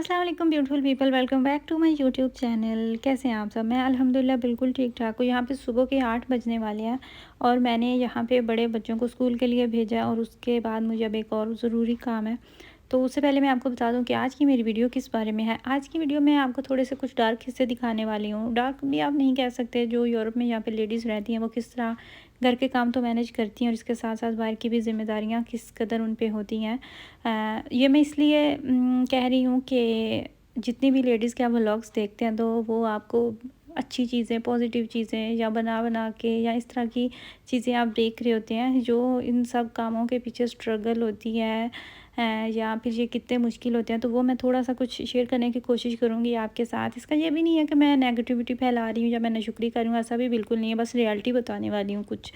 अस्सलाम वालेकुम beautiful people, welcome back to my YouTube channel. कैसे हैं आप सब? मैं अल्हम्दुलिल्लाह बिल्कुल ठीक ठाक हूँ। यहाँ पे सुबह के 8 बजने वाले हैं और मैंने यहाँ पे बड़े बच्चों को स्कूल के लिए भेजा है और उसके बाद मुझे अब एक और ज़रूरी काम है। तो उससे पहले मैं आपको बता दूं कि आज की मेरी वीडियो किस बारे में है। आज की वीडियो में आपको थोड़े से कुछ डार्क हिस्से दिखाने वाली हूँ। डार्क भी आप नहीं कह सकते, जो यूरोप में यहाँ पे लेडीज़ रहती हैं वो किस तरह घर के काम तो मैनेज करती हैं और इसके साथ साथ बाहर की भी जिम्मेदारियाँ किस कदर उन पे होती हैं। ये मैं इसलिए कह रही हूँ कि जितनी भी लेडीज़ के आप व्लॉग्स देखते हैं तो वो आपको अच्छी चीज़ें, पॉजिटिव चीज़ें या बना बना के या इस तरह की चीज़ें आप देख रहे होते हैं जो इन सब कामों के पीछे स्ट्रगल होती है या फिर ये कितने मुश्किल होते हैं। तो वो मैं थोड़ा सा कुछ शेयर करने की कोशिश करूँगी आपके साथ। इसका ये भी नहीं है कि मैं नेगेटिविटी फैला रही हूँ या मैं नाशुक्री कर रही हूँ, ऐसा भी बिल्कुल नहीं है, बस रियलिटी बताने वाली हूँ कुछ।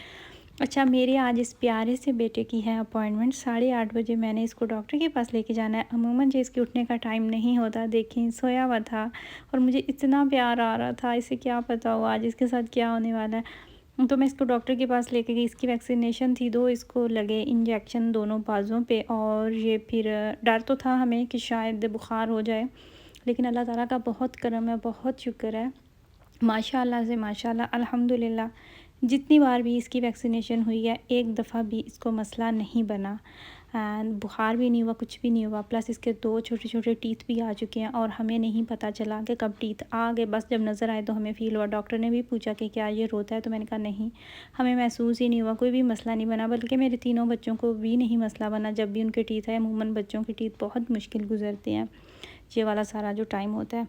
अच्छा, मेरे आज इस प्यारे से बेटे की है अपॉइंटमेंट। 8:30 बजे मैंने इसको डॉक्टर के पास लेके जाना है। अमूमन जो इसके उठने का टाइम नहीं होता, देखें सोया हुआ था और मुझे इतना प्यार आ रहा था, इसे क्या पता हो आज इसके साथ क्या होने वाला है। तो मैं इसको डॉक्टर के पास लेके गई। इसकी वैक्सीनेशन थी, 2 इसको लगे इंजेक्शन दोनों बाज़ों पे। और ये फिर डर तो था हमें कि शायद बुखार हो जाए, लेकिन अल्लाह ताला का बहुत करम है, बहुत शुक्र है, माशाल्लाह से माशाल्लाह, अल्हम्दुलिल्लाह। जितनी बार भी इसकी वैक्सीनेशन हुई है, एक दफ़ा भी इसको मसला नहीं बना। बुखार भी नहीं हुआ, कुछ भी नहीं हुआ। प्लस इसके 2 छोटे छोटे टीथ भी आ चुके हैं और हमें नहीं पता चला कि कब टीथ आ गए। बस जब नज़र आए तो हमें फ़ील हुआ। डॉक्टर ने भी पूछा कि क्या ये रोता है, तो मैंने कहा नहीं, हमें महसूस ही नहीं हुआ, कोई भी मसला नहीं बना। बल्कि मेरे तीनों बच्चों को भी नहीं मसला बना जब भी उनके टीथ आए। अमूमन बच्चों के टीथ बहुत मुश्किल गुजरते हैं, ये वाला सारा जो टाइम होता है।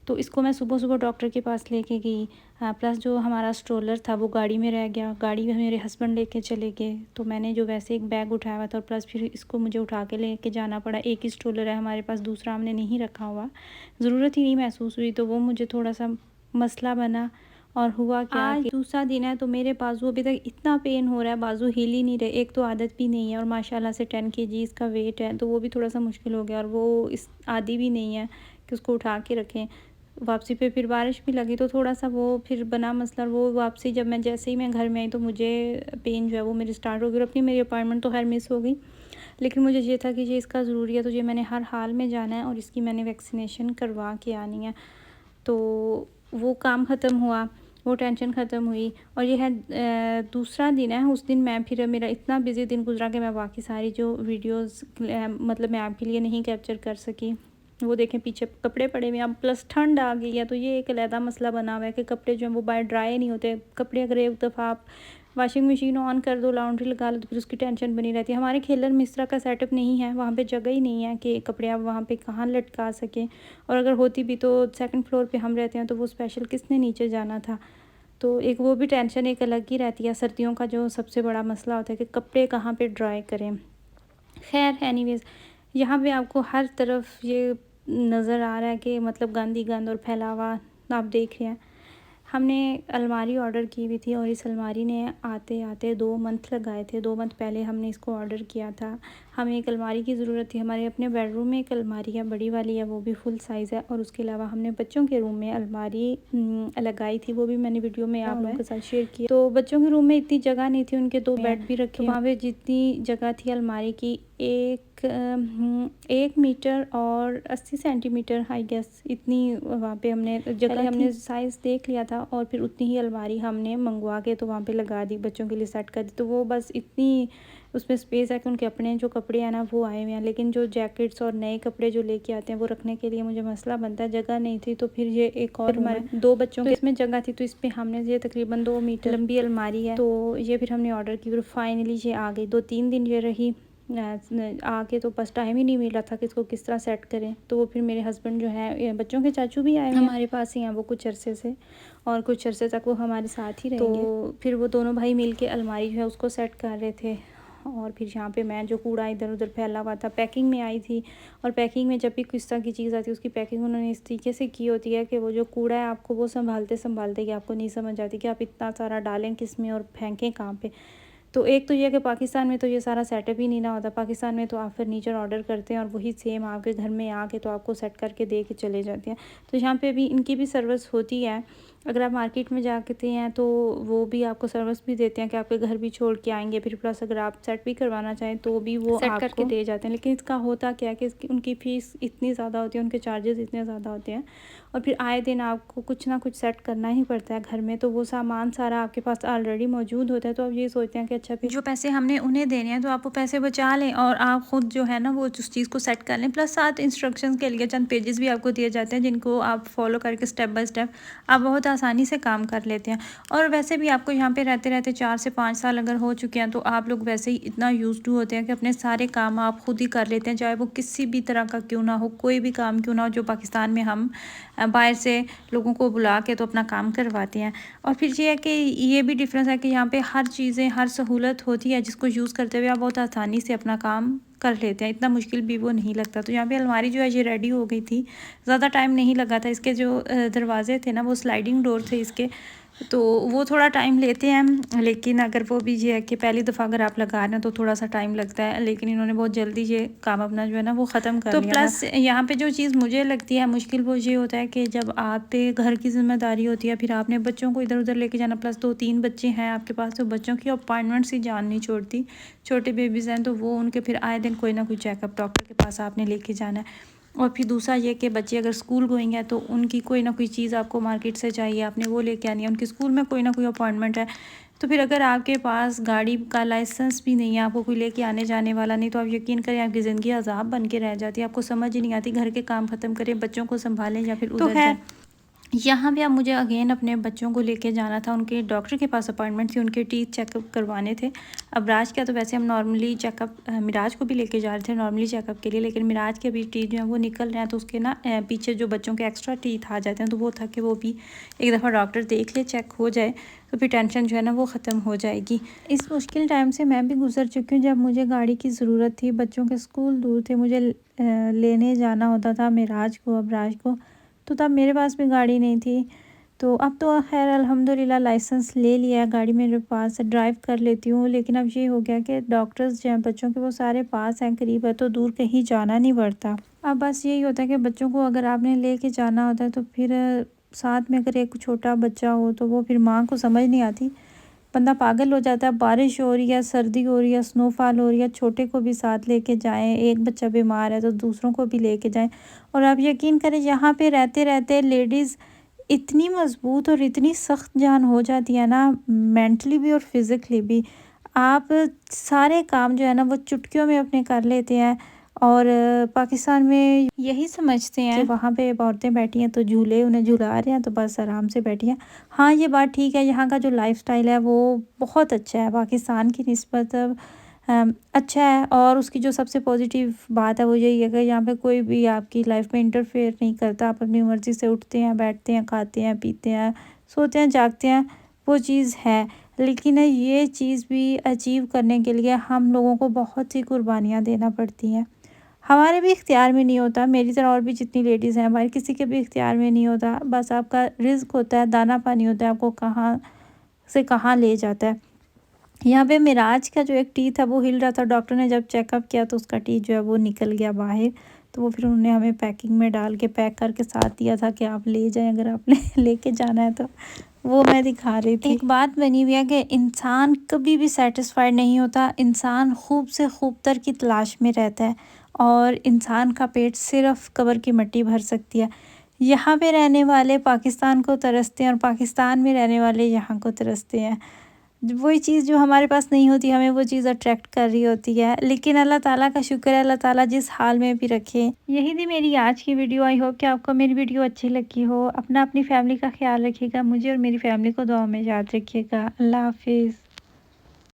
तो इसको मैं सुबह सुबह डॉक्टर के पास लेके गई। प्लस जो हमारा स्ट्रोलर था वो गाड़ी में रह गया, गाड़ी में मेरे हस्बैंड लेके चले गए। तो मैंने जो वैसे एक बैग उठाया हुआ था और प्लस फिर इसको मुझे उठा के लेके जाना पड़ा। एक ही स्ट्रोलर है हमारे पास, दूसरा हमने नहीं रखा हुआ, ज़रूरत ही नहीं महसूस हुई। तो वो मुझे थोड़ा सा मसला बना। और हुआ क्या, आज दूसरा दिन है तो मेरे बाजू अभी तक इतना पेन हो रहा है, बाजू हिल ही नहीं रहे। एक तो आदत भी नहीं है और माशाल्लाह से 10 kg इसका वेट है, तो वो भी थोड़ा सा मुश्किल हो गया। और वो इस आदि भी नहीं है कि उसको उठा के रखें। वापसी पे फिर बारिश भी लगी तो थोड़ा सा वो फिर बना मसला। वो वापसी जब मैं जैसे ही मैं घर में आई तो मुझे पेन जो है वो मेरी स्टार्ट हो गई। और अपनी मेरी अपॉइंटमेंट तो हर मिस हो गई, लेकिन मुझे ये था कि ये इसका ज़रूरी है, तो ये मैंने हर हाल में जाना है और इसकी मैंने वैक्सीनेशन करवा के आनी है। तो वो काम ख़त्म हुआ, वो टेंशन ख़त्म हुई। और ये है दूसरा दिन है। उस दिन मैं फिर मेरा इतना बिज़ी दिन गुजरा कि मैं बाकी सारी जो वीडियोस मतलब मैं आपके लिए नहीं कैप्चर कर सकी। वो देखें पीछे कपड़े पड़े हुए हैं। अब प्लस ठंड आ गई है तो ये एक अलहदा मसला बना हुआ है कि कपड़े जो हैं वो बाहर ड्राई नहीं होते। कपड़े अगर एक दफ़ा आप वॉशिंग मशीन ऑन कर दो, लाउंड्री लगा लो, तो फिर उसकी टेंशन बनी रहती है। हमारे खेलर में इस तरह का सेटअप नहीं है, वहाँ पे जगह ही नहीं है कि कपड़े आप वहाँ पे कहाँ लटका सकें। और अगर होती भी तो सेकंड फ्लोर पे हम रहते हैं, तो वो स्पेशल किसने नीचे जाना था। तो एक वो भी टेंशन एक अलग ही रहती है। सर्दियों का जो सबसे बड़ा मसला होता है कि कपड़े कहाँ पे ड्राई करें। खैर एनीवेज़, यहाँ पे आपको हर तरफ ये नज़र आ रहा है कि मतलब गंद ही गंद और फैला हुआ आप देख रहे हैं। हमने अलमारी ऑर्डर की हुई थी और इस अलमारी ने आते आते 2 मंथ लगाए थे। 2 मंथ पहले हमने इसको ऑर्डर किया था। हमें एक अलमारी की ज़रूरत थी। हमारे अपने बेडरूम में एक अलमारी है, बड़ी वाली है, वो भी फुल साइज़ है। और उसके अलावा हमने बच्चों के रूम में अलमारी लगाई थी, वो भी मैंने वीडियो में आप लोगों के साथ शेयर किया। तो बच्चों के रूम में इतनी जगह नहीं थी, उनके 2 बेड भी रखे। वहाँ पे जितनी जगह थी अलमारी की, 1 मीटर और 80 सेंटीमीटर आई गेस, इतनी वहाँ पे हमने जगह, हमने साइज़ देख लिया था और फिर उतनी ही अलमारी हमने मंगवा के तो वहाँ पे लगा दी, बच्चों के लिए सेट कर दी। तो वो बस इतनी उसमें स्पेस है कि उनके अपने जो कपड़े हैं ना वो आए हुए हैं, लेकिन जो जैकेट्स और नए कपड़े जो लेके आते हैं वो रखने के लिए मुझे मसला बनता है। जगह नहीं थी तो फिर ये एक और हमारे 2 बच्चों के इसमें जगह थी, तो इस पर हमने ये तकरीबन 2 मीटर लंबी अलमारी है, तो ये फिर हमने ऑर्डर की और फाइनली ये आ गई। 2-3 दिन ये रही आके, तो बस टाइम ही नहीं मिला था कि इसको किस तरह सेट करें। तो वो फिर मेरे हस्बैंड जो है, बच्चों के चाचू भी आए हमारे पास ही हैं वो कुछ अरसे से, और कुछ अरसे तक वो हमारे साथ ही रहेंगे। तो फिर वो दोनों भाई मिल के अलमारी जो है उसको सेट कर रहे थे। और फिर यहाँ पे मैं जो कूड़ा इधर उधर फैला हुआ था, पैकिंग में आई थी। और पैकिंग में जब भी किस तरह की चीज़ आती है उसकी पैकिंग उन्होंने इस तरीके से की होती है कि वो जो कूड़ा है आपको वो संभालते संभालते कि आपको नहीं समझ आती कि आप इतना सारा डालें किस में और फेंकें कहाँ पे। तो एक तो ये कि पाकिस्तान में तो ये सारा सेटअप ही नहीं ना होता। पाकिस्तान में तो आप फर्नीचर ऑर्डर करते हैं और वही सेम आपके घर में आके तो आपको सेट करके दे के चले जाते हैं। तो यहाँ पे भी इनकी भी सर्विस होती है अगर आप मार्केट में जाते हैं तो वो भी आपको सर्विस भी देते हैं कि आपके घर भी छोड़ के आएंगे, फिर प्लस अगर आप सेट भी करवाना चाहें तो भी वो सेट करके दे जाते हैं। लेकिन इसका होता क्या है कि उनकी फ़ीस इतनी ज़्यादा होती है, उनके चार्जेस इतने ज़्यादा होते हैं और फिर आए दिन आपको कुछ ना कुछ सेट करना ही पड़ता है घर में। तो वो सामान सारा आपके पास ऑलरेडी मौजूद होता है, तो आप ये सोचते हैं कि अच्छा फिर जो पैसे हमने उन्हें देने हैं तो आप वो पैसे बचा लें और आप ख़ुद जो है ना वो उस चीज़ को सेट कर लें। प्लस साथ इंस्ट्रक्शंस के लिए चंद पेजेस भी आपको दिए जाते हैं जिनको आप फॉलो करके स्टेप बाय स्टेप आप बहुत आसानी से काम कर लेते हैं। और वैसे भी आपको यहाँ पे रहते रहते 4 से 5 साल अगर हो चुके हैं तो आप लोग वैसे ही इतना यूज्ड टू होते हैं कि अपने सारे काम आप खुद ही कर लेते हैं, चाहे वो किसी भी तरह का क्यों ना हो, कोई भी काम क्यों ना हो। जो पाकिस्तान में हम बाहर से लोगों को बुला के तो अपना काम करवाते हैं। और फिर ये है कि ये भी डिफरेंस है कि यहाँ पे हर चीज़ें, हर सहूलत होती है जिसको यूज़ करते हुए आप बहुत आसानी से अपना काम कर लेते हैं, इतना मुश्किल भी वो नहीं लगता। तो यहाँ पे अलमारी जो है ये रेडी हो गई थी, ज़्यादा टाइम नहीं लगा था। इसके जो दरवाजे थे ना वो स्लाइडिंग डोर थे इसके, तो वो थोड़ा टाइम लेते हैं। लेकिन अगर वो भी ये है कि पहली दफ़ा अगर आप लगा रहे हैं तो थोड़ा सा टाइम लगता है, लेकिन इन्होंने बहुत जल्दी ये काम अपना जो है ना वो ख़त्म कर लिया। तो प्लस यहाँ पे जो चीज़ मुझे लगती है मुश्किल वो ये होता है कि जब आप पे घर की ज़िम्मेदारी होती है, फिर आपने बच्चों को इधर उधर लेके जाना, प्लस 2-3 बच्चे हैं आपके पास, तो बच्चों की अपॉइंटमेंट्स ही जान नहीं छोड़ती। छोटे बेबीज़ हैं तो वो उनके फिर आए दिन कोई ना कोई चेकअप डॉक्टर के पास आपने लेके जाना है। और फिर दूसरा ये कि बच्चे अगर स्कूल गोइंग है तो उनकी कोई ना कोई चीज़ आपको मार्केट से चाहिए, आपने वो लेके आनी है। उनके स्कूल में कोई ना कोई अपॉइंटमेंट है, तो फिर अगर आपके पास गाड़ी का लाइसेंस भी नहीं है, आपको कोई लेके आने जाने वाला नहीं, तो आप यकीन करें आपकी ज़िंदगी अज़ाब बन के रह जाती है। आपको समझ ही नहीं आती घर के काम ख़त्म करें, बच्चों को संभालें या फिर उधर जाएं। यहाँ भी अब मुझे अगेन अपने बच्चों को लेके जाना था, उनके डॉक्टर के पास अपॉइंटमेंट थी, उनके टीथ चेकअप करवाने थे। अब राज का तो वैसे हम नॉर्मली चेकअप, मिराज को भी लेके जा रहे थे नॉर्मली चेकअप के लिए, लेकिन मिराज के अभी टीथ जो है वो निकल रहे हैं, तो उसके ना पीछे जो बच्चों के एक्स्ट्रा टीथ आ जाते हैं, तो वो था कि वो भी एक दफ़ा डॉक्टर देख ले, चेक हो जाए, तो फिर टेंशन जो है ना वो ख़त्म हो जाएगी। इस मुश्किल टाइम से मैं भी गुजर चुकी हूँ, जब मुझे गाड़ी की ज़रूरत थी, बच्चों के स्कूल दूर थे, मुझे लेने जाना होता था मिराज को, अबराज को, तो तब मेरे पास भी गाड़ी नहीं थी। तो अब तो खैर अल्हम्दुलिल्लाह लाइसेंस ले लिया है, गाड़ी मेरे पास ड्राइव कर लेती हूँ। लेकिन अब ये हो गया कि डॉक्टर्स जो हैं बच्चों के वो सारे पास हैं, करीब है, तो दूर कहीं जाना नहीं पड़ता। अब बस यही होता है कि बच्चों को अगर आपने लेके जाना होता है तो फिर साथ में अगर एक छोटा बच्चा हो तो वो फिर माँ को समझ नहीं आती, बंदा पागल हो जाता है। बारिश हो रही है, सर्दी हो रही है, स्नोफॉल हो रही है, छोटे को भी साथ लेके जाएं, एक बच्चा बीमार है तो दूसरों को भी लेके जाएं। और आप यकीन करें यहाँ पे रहते रहते लेडीज़ इतनी मज़बूत और इतनी सख्त जान हो जाती है ना, मेंटली भी और फिज़िकली भी। आप सारे काम जो है ना वो चुटकियों में अपने कर लेते हैं। और पाकिस्तान में यही समझते हैं कि वहाँ पे औरतें बैठी हैं तो झूले उन्हें झुला रहे हैं तो बस आराम से बैठी हैं। हाँ, ये बात ठीक है, यहाँ का जो लाइफस्टाइल है वो बहुत अच्छा है, पाकिस्तान की निस्बत अच्छा है। और उसकी जो सबसे पॉजिटिव बात है वो यही है कि यहाँ पे कोई भी आपकी लाइफ में इंटरफेयर नहीं करता। आप अपनी मर्ज़ी से उठते हैं, बैठते हैं, खाते हैं, पीते हैं, सोते हैं, जागते हैं, वो चीज़ है। लेकिन ये चीज़ भी अचीव करने के लिए हम लोगों को बहुत सी कुर्बानियाँ देना पड़ती हैं। हमारे भी इख्तियार में नहीं होता, मेरी तरह और भी जितनी लेडीज़ हैं हमारे किसी के भी इख्तियार में नहीं होता। बस आपका रिज़्क होता है, दाना पानी होता है, आपको कहाँ से कहाँ ले जाता है। यहाँ पे मिराज का जो एक टीथ है वो हिल रहा था, डॉक्टर ने जब चेकअप किया तो उसका टीथ जो है वो निकल गया बाहर। तो वो फिर उन्होंने हमें पैकिंग में डाल के पैक करके साथ दिया था कि आप ले जाएं अगर आपने लेके जाना है तो। वो मैं दिखा रही थी। एक बात बनी हुई है कि इंसान कभी भी सेटिस्फाइड नहीं होता, इंसान खूब से खूब तर की तलाश में रहता है और इंसान का पेट सिर्फ कब्र की मिट्टी भर सकती है। यहाँ पे रहने वाले पाकिस्तान को तरसते हैं और पाकिस्तान में रहने वाले यहाँ को तरसते हैं। वही चीज़ जो हमारे पास नहीं होती हमें वो चीज़ अट्रैक्ट कर रही होती है। लेकिन अल्लाह ताला का शुक्र है, अल्लाह ताला जिस हाल में भी रखे। यही थी मेरी आज की वीडियो। आई होप कि आपको मेरी वीडियो अच्छी लगी हो। अपनी फैमिली का ख्याल रखिएगा, मुझे और मेरी फैमिली को दुआ में याद रखिएगा। अल्लाह हाफिज़।